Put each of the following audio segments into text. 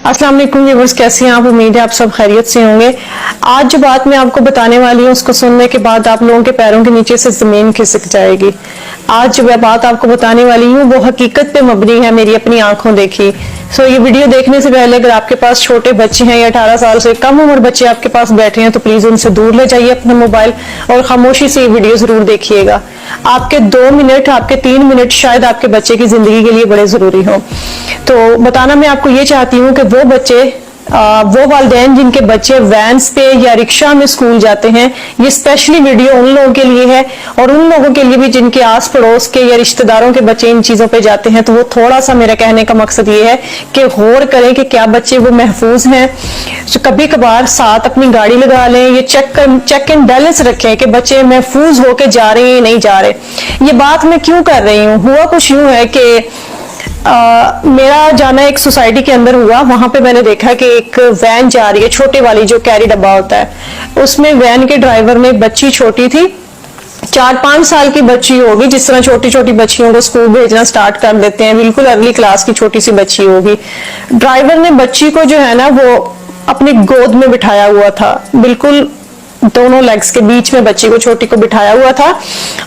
अस्सलाम वालेकुम व्यूअर्स, कैसे हैं आप? उम्मीद है आप सब खैरियत से होंगे। आज जो बात मैं आपको बताने वाली हूँ उसको सुनने के बाद आप लोगों के पैरों के नीचे से जमीन खिसक जाएगी। आज जो मैं बात आपको बताने वाली हूँ वो हकीकत पे मबनी है, मेरी अपनी आंखों देखी। ये वीडियो देखने से पहले अगर आपके पास छोटे बच्चे हैं या 18 साल से कम उम्र बच्चे आपके पास बैठे हैं तो प्लीज उनसे दूर ले जाइए अपना मोबाइल और खामोशी से ये वीडियो जरूर देखिएगा। आपके 2 मिनट, आपके 3 मिनट शायद आपके बच्चे की जिंदगी के लिए बड़े जरूरी हो। तो बताना मैं आपको ये चाहती हूँ कि वो बच्चे, वो वालिदैन जिनके बच्चे वैन्स पे या रिक्शा में स्कूल जाते हैं, ये स्पेशली वीडियो उन लोगों के लिए है और उन लोगों के लिए भी जिनके आस पड़ोस के या रिश्तेदारों के बच्चे इन चीजों पे जाते हैं। तो वो थोड़ा सा मेरा कहने का मकसद ये है कि गौर करें कि क्या बच्चे वो महफूज हैं। तो कभी कभार साथ अपनी गाड़ी लगा लें, ये चेक एंड बैलेंस रखें कि बच्चे महफूज होके जा रहे हैं या नहीं जा रहे। ये बात मैं क्यों कर रही हूँ? हुआ कुछ यूं है कि मेरा जाना एक सोसाइटी के अंदर हुआ। वहां पे मैंने देखा कि एक वैन जा रही है, छोटे वाली जो कैरी डब्बा होता है, उसमें वैन के ड्राइवर ने, बच्ची छोटी थी, 4-5 साल की बच्ची होगी, जिस तरह छोटी छोटी बच्चियों को स्कूल भेजना स्टार्ट कर देते हैं, बिल्कुल अर्ली क्लास की छोटी सी बच्ची होगी। ड्राइवर ने बच्ची को जो है ना वो अपनी गोद में बिठाया हुआ था, बिल्कुल दोनों लेग्स के बीच में बच्ची को, छोटी को बिठाया हुआ था।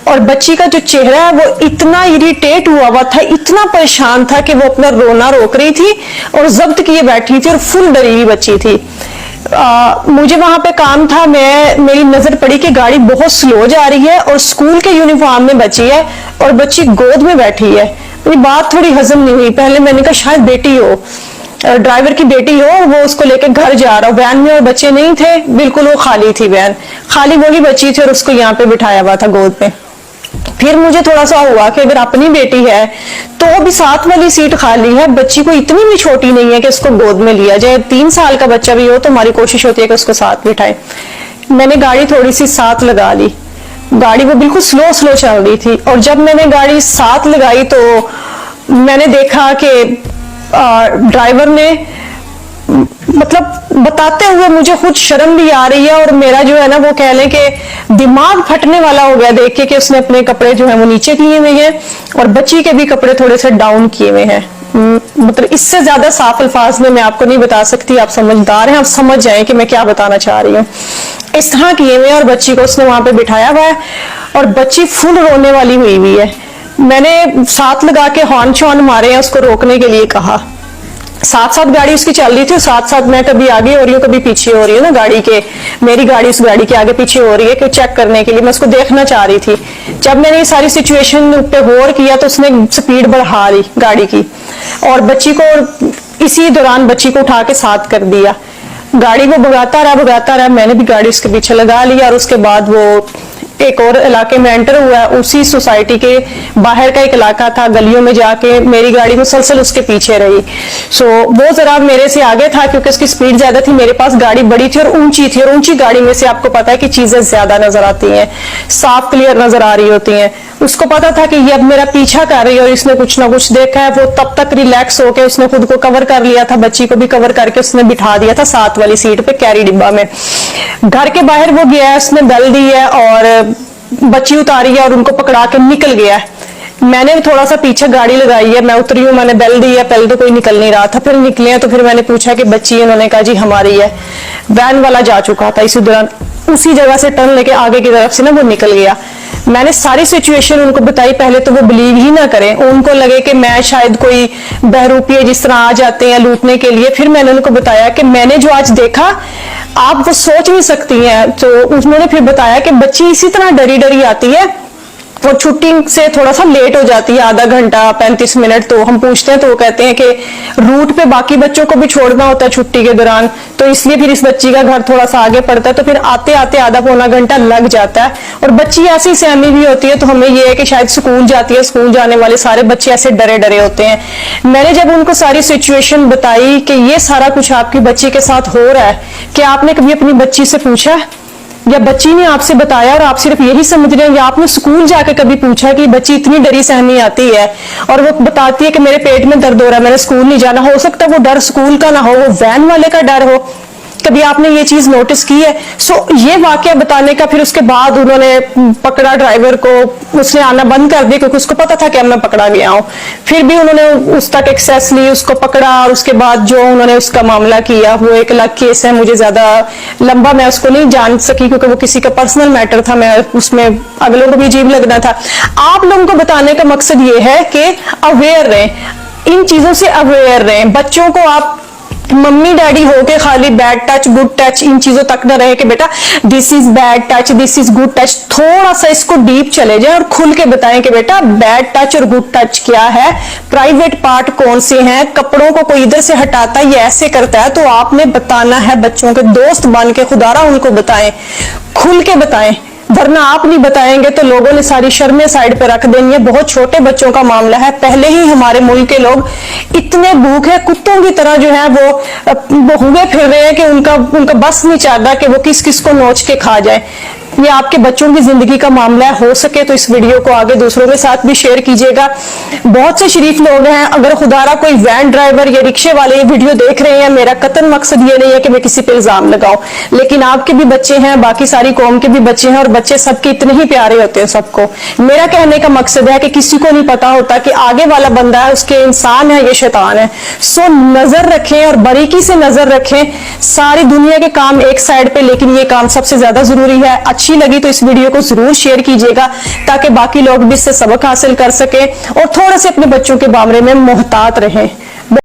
और बच्ची का जो चेहरा है वो इतना इरिटेट हुआ था, इतना परेशान था कि वो अपना रोना रोक रही थी और जब्त किए बैठी थी और फुल डरी हुई बच्ची थी। मुझे वहां पे काम था, मेरी नजर पड़ी कि गाड़ी बहुत स्लो जा रही है और स्कूल के यूनिफॉर्म में बच्ची है और बच्ची गोद में बैठी है। मेरी बात थोड़ी हजम नहीं हुई। पहले मैंने कहा शायद बेटी हो, ड्राइवर की बेटी हो, वो उसको लेकर घर जा रहा हो। वैन में और बच्चे नहीं थे, बिल्कुल वो खाली थी वैन, खाली वही बच्ची थी और उसको यहाँ पे बिठाया हुआ था गोद पे। फिर मुझे थोड़ा सा हुआ कि अगर अपनी बेटी है तो भी साथ वाली सीट खाली है, बच्ची को इतनी भी छोटी नहीं है कि उसको गोद में लिया जाए। 3 साल का बच्चा भी हो तो हमारी कोशिश होती है कि उसको साथ बिठाए। मैंने गाड़ी थोड़ी सी साथ लगा ली, गाड़ी वो बिल्कुल स्लो स्लो चल रही थी और जब मैंने गाड़ी साथ लगाई तो मैंने देखा कि ड्राइवर ने, मतलब बताते हुए मुझे खुद शर्म भी आ रही है और मेरा जो है ना वो कह लें कि दिमाग फटने वाला हो गया देख के कि उसने अपने कपड़े जो है वो नीचे किए हुए हैं और बच्ची के भी कपड़े थोड़े से डाउन किए हुए हैं। मतलब इससे ज्यादा साफ अल्फाज में मैं आपको नहीं बता सकती, आप समझदार हैं, आप समझ जाएं कि मैं क्या बताना चाह रही हूँ। इस तरह किए हुए और बच्ची को उसने वहां पे बिठाया हुआ है और बच्ची फुल रोने वाली हुई हुई है। मैंने साथ लगा के हॉर्न शॉर्न मारे हैं, उसको रोकने के लिए कहा। साथ साथ गाड़ी उसकी चल रही थी, साथ साथ मैं कभी आगे हो रही हूँ कभी पीछे हो रही हूँ ना गाड़ी के, मेरी गाड़ी उस गाड़ी के आगे पीछे हो रही है कि चेक करने के लिए मैं उसको देखना चाह रही थी। जब मैंने ये सारी सिचुएशन पे गौर किया तो उसने स्पीड बढ़ा दी गाड़ी की और बच्ची को, इसी दौरान बच्ची को उठा के साथ कर दिया। गाड़ी को भगाता रहा, मैंने भी गाड़ी उसके पीछे लगा लिया और उसके बाद वो एक और इलाके में एंटर हुआ। उसी सोसाइटी के बाहर का एक इलाका था, गलियों में जाके मेरी गाड़ी मुसलसल उसके पीछे रही। वो जरा मेरे से आगे था क्योंकि उसकी स्पीड ज्यादा थी, मेरे पास गाड़ी बड़ी थी और ऊंची थी और ऊंची गाड़ी में से आपको पता है कि चीजें ज्यादा नजर आती हैं, साफ क्लियर नजर आ रही होती हैं। उसको पता था कि ये अब मेरा पीछा कर रही है और इसने कुछ ना कुछ देखा है। वो तब तक रिलैक्स होके उसने खुद को कवर कर लिया था, बच्ची को भी कवर करके उसने बिठा दिया था साथ वाली सीट पे कैरी डिब्बा में। घर के बाहर वो गया है, उसने बेल दी है और बच्ची उतारी है और उनको पकड़ा के निकल गया है। मैंने थोड़ा सा पीछे गाड़ी लगाई है, मैं उतरी हूँ, मैंने बेल दी है, पहले तो कोई निकल नहीं रहा था, फिर निकले हैं तो फिर मैंने पूछा कि बच्ची, उन्होंने कहा जी हमारी है। वैन वाला जा चुका था, इसी दौरान उसी जगह से टर्न लेके आगे की तरफ से ना वो निकल गया। मैंने सारी सिचुएशन उनको बताई, पहले तो वो बिलीव ही ना करें, उनको लगे कि मैं शायद कोई बहरूपी जिस तरह आ जाते हैं लूटने के लिए। फिर मैंने उनको बताया कि मैंने जो आज देखा आप वो सोच नहीं सकती हैं। तो उन्होंने फिर बताया कि बच्ची इसी तरह डरी डरी आती है और छुट्टी से थोड़ा सा लेट हो जाती है, आधा घंटा 35 मिनट। तो हम पूछते हैं तो वो कहते हैं कि रूट पे बाकी बच्चों को भी छोड़ना होता है छुट्टी के दौरान, तो इसलिए फिर इस बच्ची का घर थोड़ा सा आगे पड़ता है, तो फिर आते आते आधा पौना घंटा लग जाता है। और बच्ची ऐसी सहमी भी होती है, तो हमें ये है कि शायद स्कूल जाती है, स्कूल जाने वाले सारे बच्चे ऐसे डरे डरे होते हैं। मैंने जब उनको सारी सिचुएशन बताई कि ये सारा कुछ आपकी बच्ची के साथ हो रहा है, क्या आपने कभी अपनी बच्ची से पूछा या बच्ची ने आपसे बताया और आप सिर्फ यही समझ रहे हैं, या आपने स्कूल जाके कभी पूछा कि बच्ची इतनी डरी सहमी आती है और वो बताती है कि मेरे पेट में दर्द हो रहा है, मैंने स्कूल नहीं जाना। हो सकता है वो डर स्कूल का ना हो, वो वैन वाले का डर हो कभी आपने ये चीज नोटिस की है? ये वाकया बताने का फिर उसके बाद उन्होंने पकड़ा ड्राइवर को, उसने आना बंद कर दिया क्योंकि उसको पता था कि अब मैं पकड़ा गया हूँ। फिर भी उन्होंने उस तक एक्सेस ली, उसको पकड़ा, और उसके बाद जो उन्होंने उसका मामला किया वो एक अलग केस है। मुझे ज्यादा लंबा मैं उसको नहीं जान सकी क्योंकि वो किसी का पर्सनल मैटर था, मैं उसमें अगलों को भी अजीब लगना था। आप लोगों को बताने का मकसद ये है कि अवेयर रहें, इन चीजों से अवेयर रहें। बच्चों को आप मम्मी डैडी होके खाली bad touch good touch in चीजों तक न रहे कि बेटा this is bad touch this is good touch, थोड़ा सा इसको डीप चले जाए और खुल के बताएं कि बेटा बैड टच और गुड टच क्या है, प्राइवेट पार्ट कौन से हैं, कपड़ों को कोई इधर से हटाता है ये ऐसे करता है, तो आपने बताना है। बच्चों के दोस्त बन के खुदारा उनको बताएं, खुल के बताएं, वरना आप नहीं बताएंगे तो लोगों ने सारी शर्में साइड पे रख देनी है। बहुत छोटे बच्चों का मामला है, पहले ही हमारे मुल्क के लोग इतने भूखे कुत्तों की तरह जो है वो हुए फिर रहे हैं कि उनका बस नहीं चाहता कि वो किस किस को नोच के खा जाए। ये आपके बच्चों की जिंदगी का मामला है, हो सके तो इस वीडियो को आगे दूसरों के साथ भी शेयर कीजिएगा। बहुत से शरीफ लोग हैं, अगर खुदारा कोई वैन ड्राइवर या रिक्शे वाले ये वीडियो देख रहे हैं, मेरा कतन मकसद ये नहीं है कि मैं किसी पे इल्जाम लगाऊं, लेकिन आपके भी बच्चे हैं, बाकी सारी कौम के भी बच्चे हैं, और बच्चे सबके इतने ही प्यारे होते हैं सबको। मेरा कहने का मकसद है कि किसी को नहीं पता होता कि आगे वाला बंदा है उसके इंसान है, ये शैतान है। सो नजर रखें और बारीकी से नजर रखें। सारी दुनिया के काम एक साइड पे, लेकिन ये काम सबसे ज्यादा जरूरी है। अच्छी लगी तो इस वीडियो को जरूर शेयर कीजिएगा ताकि बाकी लोग भी इससे सबक हासिल कर सके और थोड़े से अपने बच्चों के बारे में मोहतात रहें।